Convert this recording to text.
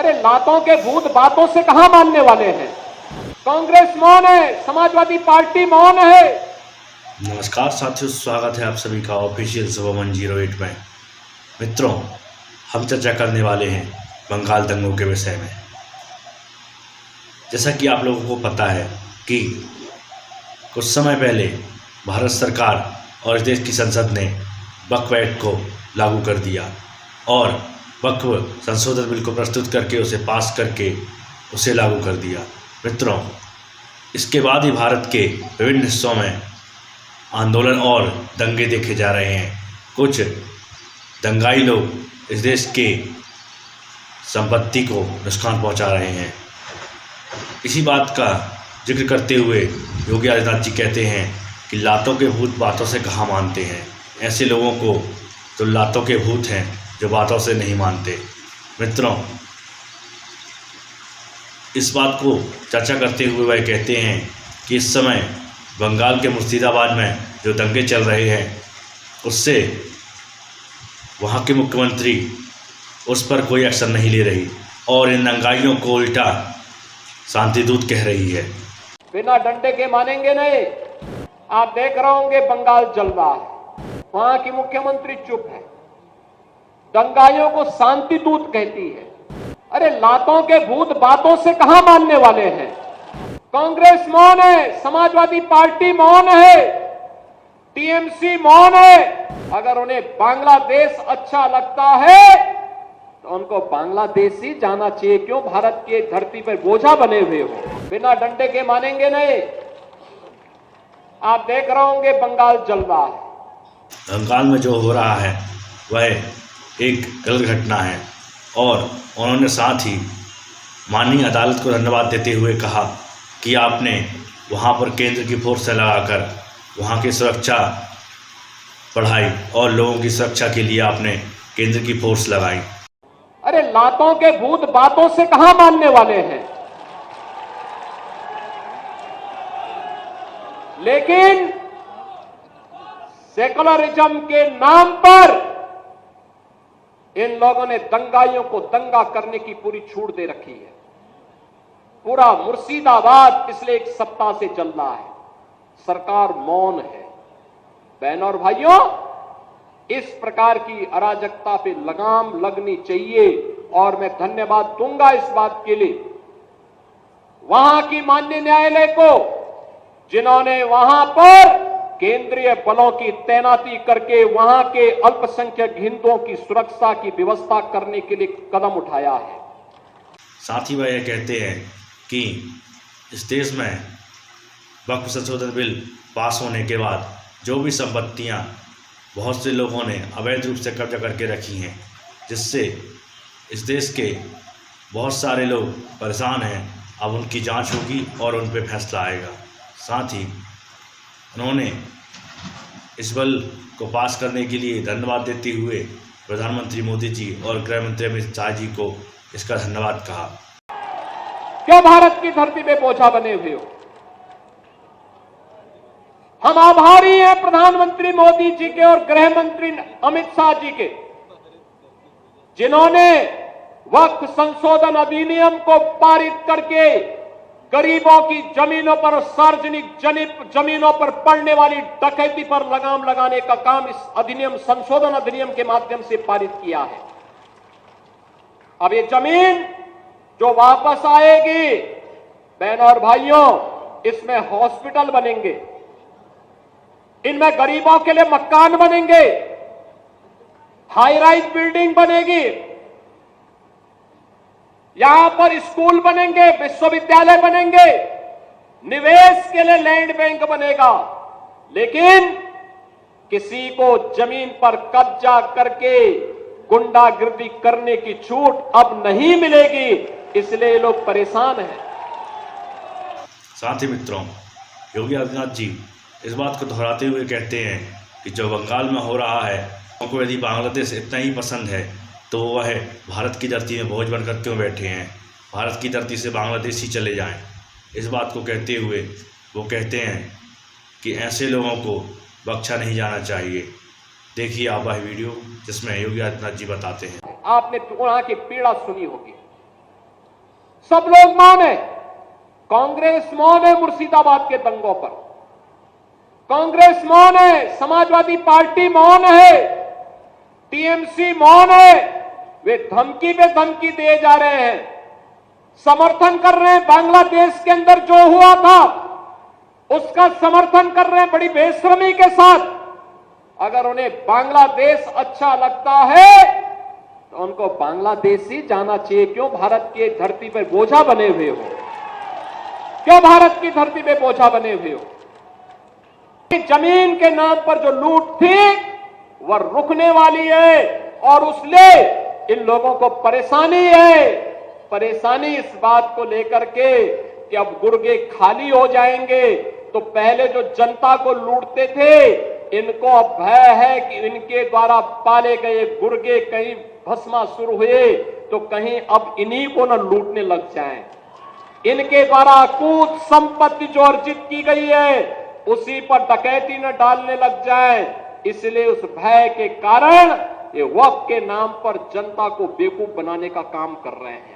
अरे लातों के भूत बातों से कहां मानने वाले हैं। कांग्रेस मौन है, समाजवादी पार्टी मौन है। नमस्कार साथियों, स्वागत है आप सभी का ऑफिशियल सुबह 108 में। मित्रों, हम चर्चा करने वाले हैं बंगाल दंगों के विषय में। जैसा कि आप लोगों को पता है कि कुछ समय पहले भारत सरकार और इस देश की संसद ने वक्फ एक्ट को लागू कर दिया और वक्फ संशोधन बिल को प्रस्तुत करके उसे पास करके उसे लागू कर दिया। मित्रों, इसके बाद ही भारत के विभिन्न हिस्सों में आंदोलन और दंगे देखे जा रहे हैं। कुछ दंगाई लोग इस देश के संपत्ति को नुकसान पहुंचा रहे हैं। इसी बात का जिक्र करते हुए योगी आदित्यनाथ जी कहते हैं कि लातों के भूत बातों से कहाँ मानते हैं। ऐसे लोगों को तो लातों के भूत हैं जो बातों से नहीं मानते। मित्रों, इस बात को चर्चा करते हुए वह कहते हैं कि इस समय बंगाल के मुर्शिदाबाद में जो दंगे चल रहे हैं उससे वहाँ के मुख्यमंत्री उस पर कोई एक्शन नहीं ले रही और इन दंगाइयों को उल्टा शांति दूत कह रही है। बिना डंडे के मानेंगे नहीं। आप देख रहे होंगे बंगाल जल रहा है, वहां की मुख्यमंत्री चुप है, दंगाइयों को शांति दूत कहती है। अरे लातों के भूत बातों से कहां मानने वाले हैं। कांग्रेस मौन है, समाजवादी पार्टी मौन है, टीएमसी मौन है। अगर उन्हें बांग्लादेश अच्छा लगता है तो उनको बांग्लादेश ही जाना चाहिए। क्यों भारत की धरती पर बोझा बने हुए हो। बिना डंडे के मानेंगे नहीं। आप देख रहे होंगे बंगाल जल रहा है। बंगाल में जो हो रहा है वह एक गलत घटना है और उन्होंने साथ ही माननीय अदालत को धन्यवाद देते हुए कहा कि आपने वहां पर केंद्र की फोर्स लगाकर वहां की सुरक्षा बढ़ाई और लोगों की सुरक्षा के लिए आपने केंद्र की फोर्स लगाई। अरे लातों के भूत बातों से कहां मानने वाले हैं। लेकिन सेकुलरिज्म के नाम पर इन लोगों ने दंगाइयों को दंगा करने की पूरी छूट दे रखी है। पूरा मुर्शिदाबाद पिछले एक सप्ताह से चल रहा है, सरकार मौन है। बहनों और भाइयों, इस प्रकार की अराजकता पे लगाम लगनी चाहिए और मैं धन्यवाद दूंगा इस बात के लिए वहां की माननीय न्यायालय को, जिन्होंने वहां पर केंद्रीय बलों की तैनाती करके वहां के अल्पसंख्यक हिंदुओं की सुरक्षा की व्यवस्था करने के लिए कदम उठाया है। साथ ही वह यह कहते हैं कि इस देश में वक्फ संशोधन बिल पास होने के बाद जो भी संपत्तियां बहुत से लोगों ने अवैध रूप से कब्जा करके रखी हैं, जिससे इस देश के बहुत सारे लोग परेशान हैं, अब उनकी जांच होगी और उन पर फैसला आएगा। साथ ही उन्होंने इस बिल को पास करने के लिए धन्यवाद देते हुए प्रधानमंत्री मोदी जी और गृह मंत्री अमित शाह जी को इसका धन्यवाद कहा। क्यों भारत की धरती पे बोझा बने हुए हो। हम आभारी हैं प्रधानमंत्री मोदी जी के और गृह मंत्री अमित शाह जी के, जिन्होंने वक्फ संशोधन अधिनियम को पारित करके गरीबों की जमीनों पर, सार्वजनिक जमीनों पर पड़ने वाली डकैती पर लगाम लगाने का काम इस अधिनियम, संशोधन अधिनियम के माध्यम से पारित किया है। अब ये जमीन जो वापस आएगी, बहनों और भाइयों, इसमें हॉस्पिटल बनेंगे, इनमें गरीबों के लिए मकान बनेंगे, हाई राइज बिल्डिंग बनेगी, यहां पर स्कूल बनेंगे, विश्वविद्यालय बनेंगे, निवेश के लिए लैंड बैंक बनेगा। लेकिन किसी को जमीन पर कब्जा करके गुंडागिर्दी करने की छूट अब नहीं मिलेगी, इसलिए लोग परेशान हैं। साथ ही मित्रों, योगी आदित्यनाथ जी इस बात को दोहराते हुए कहते हैं कि जो बंगाल में हो रहा है, उनको यदि बांग्लादेश इतना ही पसंद है तो वह भारत की धरती में बोझ बनकर क्यों बैठे हैं, भारत की धरती से बांग्लादेश ही चले जाएं। इस बात को कहते हुए वो कहते हैं कि ऐसे लोगों को बख्शा नहीं जाना चाहिए। देखिए आप वह वीडियो जिसमें योगी आदित्यनाथ जी बताते हैं। आपने वहां की पीड़ा सुनी होगी, सब लोग मौन है। कांग्रेस मौन है मुर्शिदाबाद के दंगों पर, कांग्रेस मौन है, समाजवादी पार्टी मौन है, टीएमसी मौन है। वे धमकी पे धमकी दिए जा रहे हैं, समर्थन कर रहे हैं। बांग्लादेश के अंदर जो हुआ था उसका समर्थन कर रहे हैं बड़ी बेशर्मी के साथ। अगर उन्हें बांग्लादेश अच्छा लगता है तो उनको बांग्लादेश ही जाना चाहिए। क्यों भारत की धरती पर बोझा बने हुए हो? क्यों भारत की धरती पे बोझा बने हुए हो? जमीन के नाम पर जो लूट थी वह रुकने वाली है और उसलिए इन लोगों को परेशानी है। परेशानी इस बात को लेकर के कि अब गुर्गे खाली हो जाएंगे। तो पहले जो जनता को लूटते थे, इनको अब भय है कि इनके द्वारा पाले गए गुर्गे कहीं भस्मासुर हुए तो कहीं अब इन्हीं को न लूटने लग जाएं। इनके द्वारा अकूत संपत्ति जो अर्जित की गई है उसी पर डकैती न डालने लग जाए। इसलिए उस भय के कारण ये वक्त के नाम पर जनता को बेवकूफ बनाने का काम कर रहे हैं।